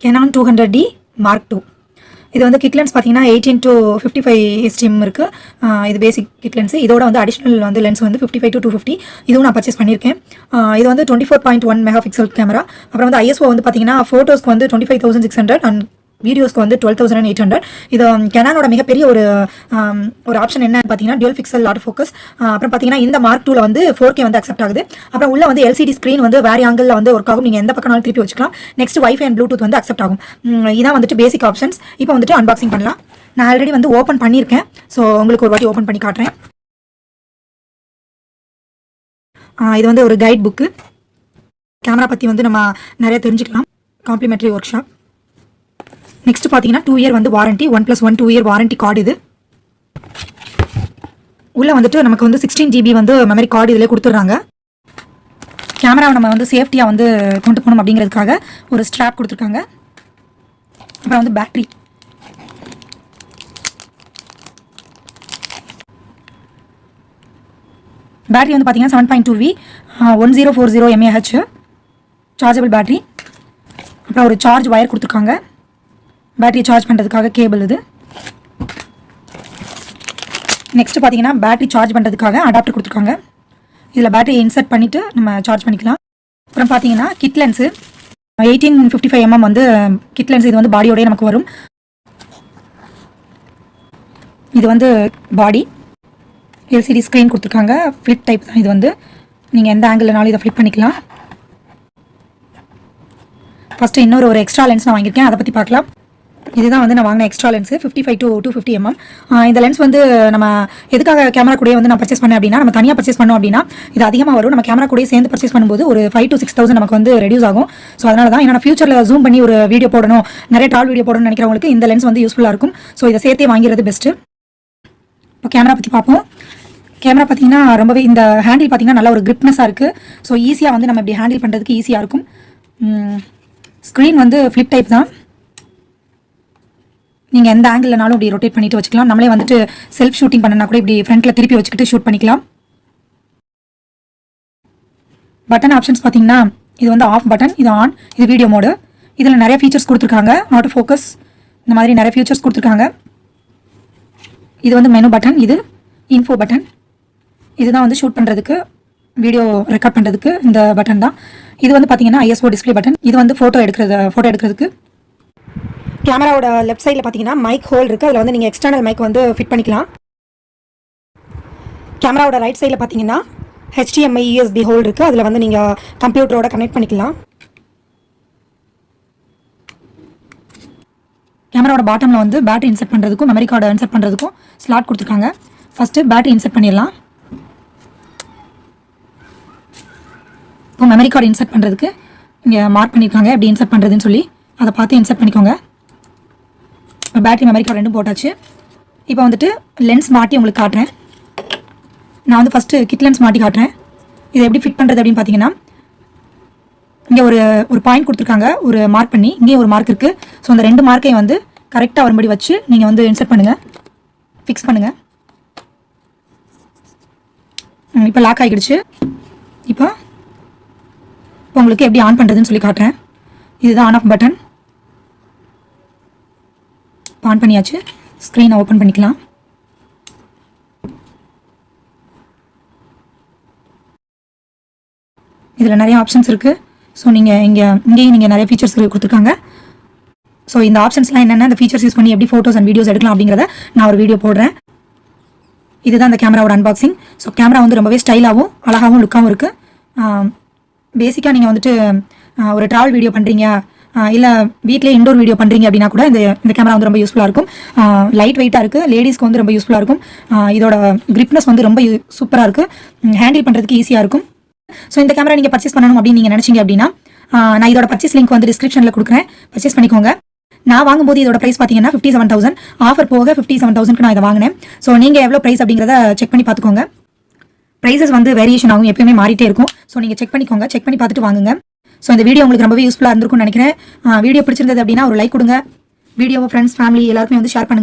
Canon 200D Mark II. இது வந்து kit lens பார்த்தீங்கன்னா 18-55 STM இருக்குது. இது பேசிக் கிட் லென்ஸ். இதோட வந்து அடிஷ்னல் வந்து லென்ஸ் வந்து 55-250 இதுவும் நான் பர்ச்சேஸ் பண்ணியிருக்கேன். இது வந்து 24.1 மெகாபிக்சல் கேமரா. அப்புறம் வந்து ISO வந்து பார்த்தீங்கன்னா ஃபோட்டோஸ்க்கு வந்து 25,600 அண்ட் வீடியோஸ்க்கு வந்து 12,800. இது கெனானோட மிகப்பெரிய ஒரு ஆப்ஷன் என்ன பார்த்தீங்கன்னா டியூல் பிக்சல் ஆட்டோ ஃபோக்கஸ். அப்புறம் பார்த்தீங்கன்னா இந்த மார்க் 2ல வந்து 4K வந்து அக்செப்ட் ஆகுது. அப்புறம் உள்ள வந்து LCD ஸ்க்ரீன் வந்து வேறு ஆங்கிளில் வந்து ஒர்க் ஆகும். நீங்கள் எந்த பக்கம்னாலும் திருப்பி வச்சுக்கலாம். நெக்ஸ்ட் வைஃபை அண்ட் ப்ளூடூத் வந்து அக்செப்ட் ஆகும். இதான் வந்துட்டு பேசிக் ஆப்ஷன்ஸ். இப்போ வந்துட்டு அன்பாக்சிங் பண்ணலாம். நான் ஆல்ரெடி வந்து ஓப்பன் பண்ணியிருக்கேன். ஸோ உங்களுக்கு ஒரு வாட்டி ஓப்பன் பண்ணி காட்டுறேன். இது வந்து ஒரு கைட் புக்கு. கேமரா பற்றி வந்து நம்ம நிறைய தெரிஞ்சுக்கலாம். Complimentary work shop. நெக்ஸ்ட் பார்த்தீங்கன்னா 2 இயர் வந்து வாரண்டி, 1+1 2 இயர் வாரண்டி கார்டு. இது உள்ள வந்துட்டு நமக்கு வந்து 16 GB வந்து மெமரி கார்டு இதில் கொடுத்துட்றாங்க. கேமராவை நம்ம வந்து சேஃப்டியாக வந்து கொண்டு போகணும் அப்படிங்கிறதுக்காக ஒரு ஸ்ட்ராப் கொடுத்துருக்காங்க. அப்புறம் வந்து பேட்டரி. பேட்டரி வந்து பார்த்தீங்கன்னா 7.2V 1040 mAh சார்ஜபிள் பேட்டரி. அப்புறம் ஒரு சார்ஜ் வயர் கொடுத்துருக்காங்க. பேட்டரி சார்ஜ் பண்ணுறதுக்காக கேபிள் இது. நெக்ஸ்ட் பார்த்தீங்கன்னா பேட்டரி சார்ஜ் பண்ணுறதுக்காக அடாப்டர் கொடுத்துருக்காங்க. இதில் பேட்டரி இன்சர்ட் பண்ணிவிட்டு நம்ம சார்ஜ் பண்ணிக்கலாம். அப்புறம் பார்த்தீங்கன்னா கிட் லென்ஸு 18-55 mm வந்து கிட் லென்ஸ். இது வந்து பாடியோடய நமக்கு வரும். இது வந்து பாடி LCD ஸ்க்ரீன் கொடுத்துருக்காங்க. ஃப்ளிப் டைப் தான். இது வந்து நீங்கள் எந்த ஆங்கிள்னாலும் இதை ஃப்ளிப் பண்ணிக்கலாம். ஃபஸ்ட்டு இன்னொரு எக்ஸ்ட்ரா லென்ஸ் நான் வாங்கியிருக்கேன். அதை பற்றி பார்க்கலாம். இதுதான் வந்து நான் வாங்கின எக்ஸ்ட்ரா லென்ஸு 55-250 mm. இந்த லென்ஸ் வந்து நம்ம எதுக்காக கேமரா கூட வந்து நான் பர்ச்சேஸ் பண்ணேன் அப்படின்னா, நம்ம தனியாக பர்ச்சேஸ் பண்ணோம் அப்படின்னா இது அதிகமாக வரும். நம்ம கேமரா கூட சேர்ந்து பர்ச்சேஸ் பண்ணும்போது ஒரு 5,000-6,000 நமக்கு வந்து ரெடியூஸ் ஆகும். ஸோ அதனால தான் ஏன்னா ஃபியூச்சரில் ஜூம் பண்ணி ஒரு வீடியோ போடணும், நிறைய ட்ராவல் வீடியோ போடணும்னு நினைக்கிறவங்களுக்கு இந்த லென்ஸ் வந்து யூஸ்ஃபுல்லாக இருக்கும். ஸோ இதை சேர்த்தே வாங்கிறது பெஸ்ட்டு. இப்போ கேமரா பற்றி பார்ப்போம். கேமரா பார்த்தீங்கன்னா ரொம்பவே இந்த ஹேண்டில் பார்த்தீங்கன்னா நல்ல ஒரு கிரிப்னஸாக இருக்குது. ஸோ ஈஸியாக வந்து நம்ம இப்படி ஹேண்டில் பண்ணுறதுக்கு ஈஸியாக இருக்கும். ஸ்க்ரீன் வந்து ஃப்ளிப் டைப் தான். நீங்கள் எந்த ஆங்கிள்னாலும் இப்படி ரொட்டேட் பண்ணிட்டு வச்சுக்கலாம். நம்மளே வந்துட்டு செல்ஃப் ஷூட்டிங் பண்ணனா கூட இப்படி ஃப்ரண்ட்டில் திருப்பி வச்சுக்கிட்டு ஷூட் பண்ணிக்கலாம். பட்டன் ஆப்ஷன்ஸ் பார்த்தீங்கன்னா இது வந்து ஆஃப் பட்டன், இது ஆன், இது வீடியோ மோடு. இதில் நிறைய ஃபீச்சர்ஸ் கொடுத்துருக்காங்க. ஆட்டோ ஃபோக்கஸ் இந்த மாதிரி நிறைய ஃபீச்சர்ஸ் கொடுத்துருக்காங்க. இது வந்து மெனு பட்டன், இது இன்ஃபோ பட்டன். இதுதான் வந்து ஷூட் பண்ணுறதுக்கு, வீடியோ ரெக்கார்ட் பண்ணுறதுக்கு இந்த பட்டன் தான். இது வந்து பார்த்தீங்கன்னா ISO டிஸ்பிளே பட்டன். இது வந்து ஃபோட்டோ எடுக்கிறதுக்கு. கேமராவோட லெஃப்ட் சைடில் பார்த்தீங்கன்னா மைக் ஹோல் இருக்குது. அதில் வந்து நீங்கள் எக்ஸ்டர்னல் மைக் வந்து ஃபிட் பண்ணிக்கலாம். கேமராவோட ரைட் சைடில் பார்த்தீங்கன்னா HDMI USB ஹோல் இருக்குது. அதில் வந்து நீங்கள் கம்ப்யூட்டரோட கனெக்ட் பண்ணிக்கலாம். கேமராவோட பாட்டமில் வந்து பேட்டரி இன்சர்ட் பண்ணுறதுக்கும் மெமரி கார்டை இன்சர்ட் பண்ணுறதுக்கும் ஸ்லாட் கொடுத்துருக்காங்க. ஃபஸ்ட்டு பேட்டரி இன்சர்ட் பண்ணிடலாம். இப்போ மெமரி கார்டு இன்சர்ட் பண்ணுறதுக்கு இங்கே மார்க் பண்ணியிருக்காங்க எப்படி இன்சர்ட் பண்ணுறதுன்னு சொல்லி. அதை பார்த்து இன்சர்ட் பண்ணிக்கோங்க. பேட்டரி மெமரி கார்டு ரெண்டும் போட்டாச்சு. இப்போ வந்துட்டு லென்ஸ் மாட்டி உங்களுக்கு காட்டுறேன். நான் வந்து ஃபஸ்ட்டு கிட் லென்ஸ் மாட்டி காட்டுறேன். இதை எப்படி ஃபிட் பண்ணுறது அப்படின்னு பார்த்தீங்கன்னா, இங்கே ஒரு பாயிண்ட் கொடுத்துருக்காங்க, ஒரு மார்க் பண்ணி. இங்கேயும் ஒரு மார்க் இருக்குது. ஸோ அந்த 2 மார்க்கையும் வந்து கரெக்டாக வரும்படி வச்சு நீங்கள் வந்து இன்சர்ட் பண்ணுங்கள், ஃபிக்ஸ் பண்ணுங்கள். இப்போ லாக் ஆகிடுச்சு. இப்போ உங்களுக்கு எப்படி ஆன் பண்ணுறதுன்னு சொல்லி காட்டுறேன். இதுதான் ஆன் ஆஃப் பட்டன். ஆன் பண்ணியாச்சு. ஸ்க்ரீனை ஓப்பன் பண்ணிக்கலாம். இதில் நிறைய ஆப்ஷன்ஸ் இருக்குது. ஸோ இங்கேயும் நீங்கள் நிறைய ஃபீச்சர்ஸ் கொடுத்துருக்காங்க. ஸோ இந்த ஆப்ஷன்ஸ்லாம் என்னென்ன, இந்த ஃபீச்சர்ஸ் யூஸ் பண்ணி எப்படி ஃபோட்டோஸ் அண்ட் வீடியோஸ் எடுக்கலாம் அப்படிங்கிறத நான் ஒரு வீடியோ போடுறேன். இதுதான் இந்த கேமராவோட அன்பாக்சிங். ஸோ கேமரா வந்து ரொம்பவே ஸ்டைலாகவும் அழகாகவும் லுக்காகவும் இருக்குது. பேசிக்காக நீங்கள் வந்துட்டு ஒரு ட்ராவல் வீடியோ பண்ணுறீங்க, இல்லை வீட்டிலே இண்டோர் வீடியோ பண்ணுறீங்க அப்படின்னா கூட இந்த கேமரா வந்து ரொம்ப யூஸ்ஃபுல்லாக இருக்கும். லைட் வெயிட்டாக இருக்குது. லேடிஸ்க்கு வந்து ரொம்ப யூஸ்ஃபுல்லாக இருக்கும். இதோட கிரிப்னஸ் வந்து ரொம்ப சூப்பராக இருக்குது. ஹேண்டில் பண்ணுறதுக்கு ஈஸியாக இருக்கும். ஸோ இந்த கேமரா நீங்கள் பர்ச்சேஸ் பண்ணணும் அப்படின்னு நீங்கள் நினச்சிங்க அப்படின்னா நான் இதோட பர்ச்சேஸ் லிங்க் வந்து டிஸ்கிரிப்ஷனில் கொடுக்குறேன். பர்ச்சேஸ் பண்ணிக்கோங்க. நான் வாங்கும்போது இதோட ப்ரைஸ் பார்த்தீங்கன்னா 57,000. ஆஃபர் போக 57,000க்கு நான் இதை வாங்கினேன். ஸோ நீங்கள் எவ்வளோ ப்ரைஸ் அப்படிங்கிறத செக் பண்ணி பார்த்துக்கோங்க. ப்ரைஸஸ் வந்து வேரியேஷன் ஆகும், எப்பயுமே மாறிட்டே இருக்கும். ஸோ நீங்கள் செக் பண்ணிக்கோங்க, செக் பண்ணி பார்த்துட்டு வாங்குங்க. ஸோ இந்த வீடியோ உங்களுக்கு ரொம்பவே யூஸ்ஃபுல்லாக இருந்திருக்கும்னு நினைக்கிறேன். வீடியோ பிடிச்சிருந்தது அப்படின்னா ஒரு லைக் கொடுங்க. வீடியோவை ஃப்ரெண்ட்ஸ், ஃபேமிலி எல்லாருமே வந்து ஷேர் பண்ணுங்கள்.